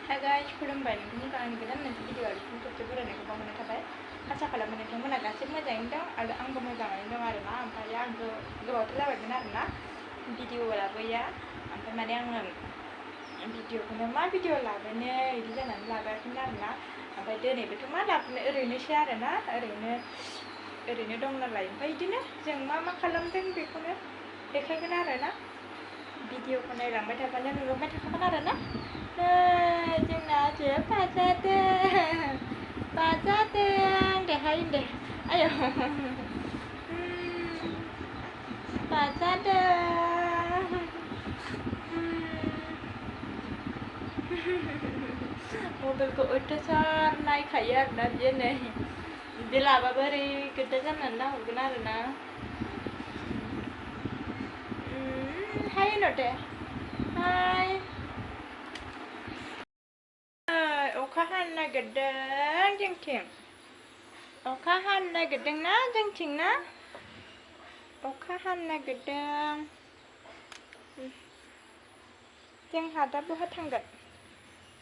Hai guys, खुलुमबाय नोंथांमोनखौ आंनि गोदान मोनसे भिडिअ खेबसे बरायनायखौ बावहरनाय थाबाय। आसा खालामो नोंथांमोना गासिबो मोजाङैनो दं आरो आंबो मोजाङैनो दं आरोना। ओमफ्राय आं गोबावथ' जाबायमोन आरोना भिडिअ लाबोया। ओमफ्राय माने आङो भिडिअखौनो मा भिडिअ लाबोनो बिदि जानानै लाबोयाखैमोन आरोना। ओमफ्राय दिनैबोथ' मा लाबोनो ओरैनोसै आरोना, ओरैनो दं नालाय। ओमफ्राय बिदिनो जों मा खालामदों बेखौनो देखायगोन आरोना। भिडिअखौ नायलांबाय थाबानो नुलांबाय थाखागोन आरोना। जोंना बाजादों देहाय दे आयौ बाजादों मबाइलखौ अयथासार नायखायो आरोना बियो नै बिदि लाबाबो ओरै गोदा जानानै नाहरगोन आरोना। हाय होनहर दे हाय। अखा हानो नागिरदों जोंथिं, अखा हानो नागिरदोंना जोंथिं ना, अखा हानो नागिरदों। जोंहा दा बहा थांगोन,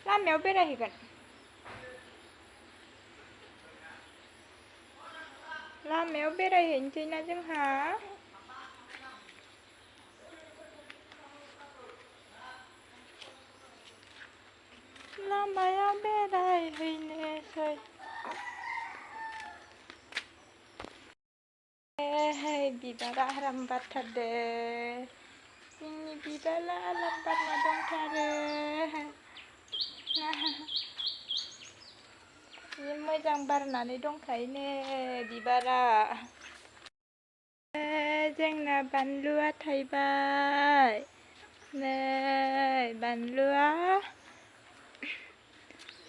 लामायाव बेरायहैगोन, लामायाव बेरायहैनोसै ना जोंहा। लामायाव बेरायहैनोसै। बिबारा आराम बारथारदों, जोंनि बिबारा आराम बारना दंथारो। जि मोजां बारनानै दंखायोनो बिबारा। जोंना बानलुआ थायबाय, नै बानलुआ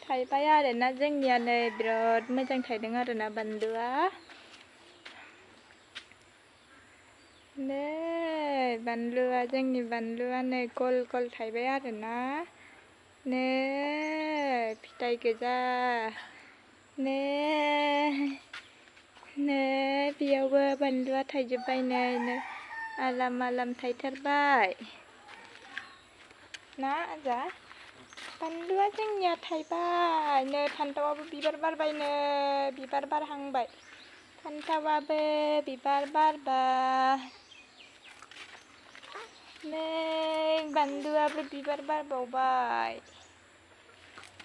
थायबाय आरोना जोंनिया नै बिराद मोजां थायदों आरोना बानलुआ। नै बानलुआ, जोंनि बानलुआ नै गल गल थायबाय आरोना। नै फिथाइ गोजा, नै बेयावबो बानलुआ थायजोब्बाय, नै आलाम थायथारबाय ना आजा। बानलुआ जोंनिया थायबाय, नै फान्थावाबो बिबार बारबायनो, बिबार बारहांबाय, फान्थावाबो बिबार बारबाय, नै बानलुआबो बिबार बारबावबाय,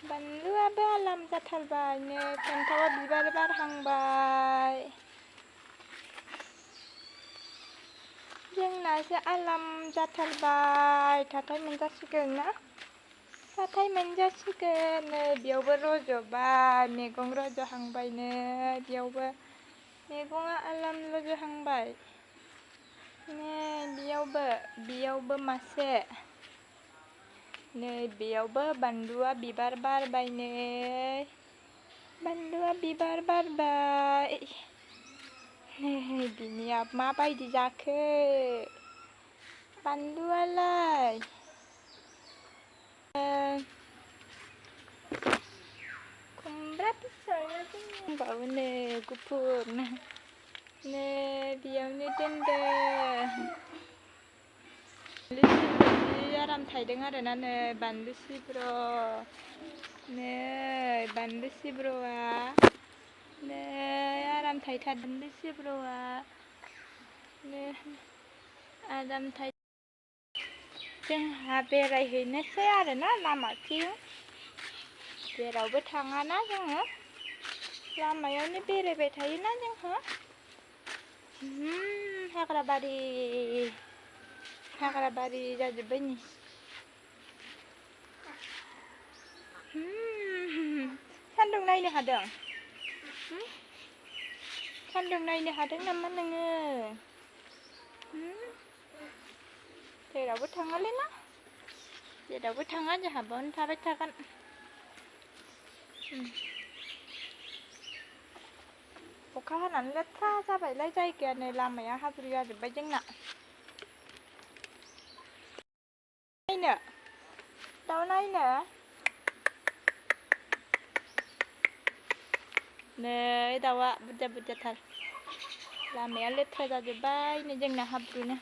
बानलुआबो आलाम जाथारबाय, नै फान्थावा बिबार बारहांबाय। जोंनासो आलाम जाथारबाय, थाथाय मोनजासिगोन ना, थाथाय मोनजासिगोन। नै बेयावबो रज'बाय, मैगं रज'हांबाय, नै बेयावबो मैगङा आलाम रज'हांबाय, नै बेयावबो मासे, नै बेयावबो बानलुआ बिबार बारबाय, नै बानलुआ बिबार बारबाय। बिनिया माबायदि जाखो बानलुआलाय। खुमब्रा फिथाइया दंबावो नै गुफुर, नै बेयावनो दोनदों। जि आराम थायदों आरोना नै बानलु सिब्र', नै बानलु सिब्र'आ, नै आराम थायथारदों बानलु सिब्र'आ, नै आराम थाय। जोंहा बेरायहैनोसै आरोना लामाथिं, जेरावबो थाङाना जोङो, लामायावनो बेरायबाय थायोना जोंहा। हाग्राबारि जाजोब्बाय नै। सान्दुं नायनो हादों, सान्दुं नायनो हादों नामा नोङो? जेरावबो थाङालै ना, जेरावबो थाङा, जोंहा बावनो थाबाय थागोन। अखा हानानै लेथ्रा जाबायलाय जायगाया, नै लामाया हाब्रु जाजोब्बाय जोंना। दाउ नायनो नै दाउआ बुरजाथार, लामाया लेथ्रा जाजोब्बाय नै जोंना हाब्रुनो।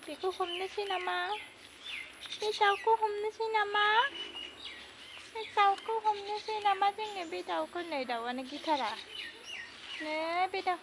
बेखौ हमनोसै नामा बे दाउखौ हमनोसै नामा बे दाउखौ हमनोसै नामा जोङो बे दाउखौ नै दाउआनो गिथारा नै बे दाउ